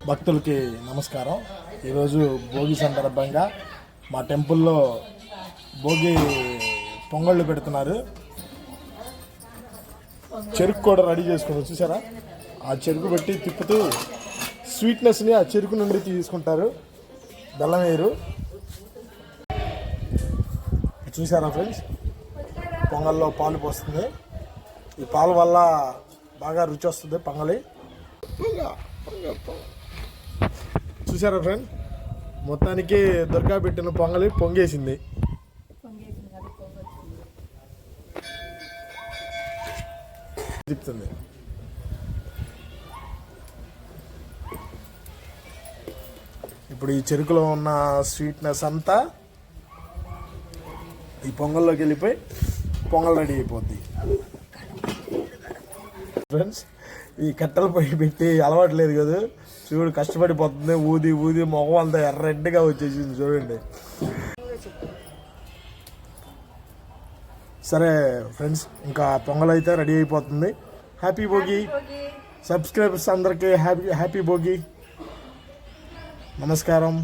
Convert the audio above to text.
భక్తులకి నమస్కారం. ఈరోజు భోగి సందర్భంగా మా టెంపుల్లో భోగి పొంగళ్ళు పెడుతున్నారు. చెరుకు కూడా రెడీ చేసుకుని చూసారా, ఆ చెరుకు పెట్టి తిప్పుతూ స్వీట్నెస్ని ఆ చెరుకు నుండి తీసుకుంటారు, బెల్లం వేయరు. చూసారా ఫ్రెండ్స్, పొంగల్లో పాలు పోస్తుంది. ఈ పాలు వల్ల బాగా రుచి వస్తుంది పొంగలి. చూసారా ఫ్రెండ్, మొత్తానికి దుర్గా పెట్టిన పొంగలి పొంగేసింది. చెప్తుంది ఇప్పుడు ఈ చెరుకులో ఉన్న స్వీట్నెస్ అంతా ఈ పొంగల్లోకి వెళ్ళిపోయి పొంగల్ రెడీ అయిపోద్ది. ఫ్రెండ్స్, ఈ కట్టెల పొయ్యి పెట్టి అలవాటు లేదు కదా, చూడు కష్టపడిపోతుంది. ఊది ఊది మొహం అంతా ఎర్రెడ్గా వచ్చేసింది చూడండి. సరే ఫ్రెండ్స్, ఇంకా పొంగల్ అయితే రెడీ అయిపోతుంది. హ్యాపీ భోగి. సబ్స్క్రైబర్స్ అందరికీ హ్యాపీ భోగి. నమస్కారం.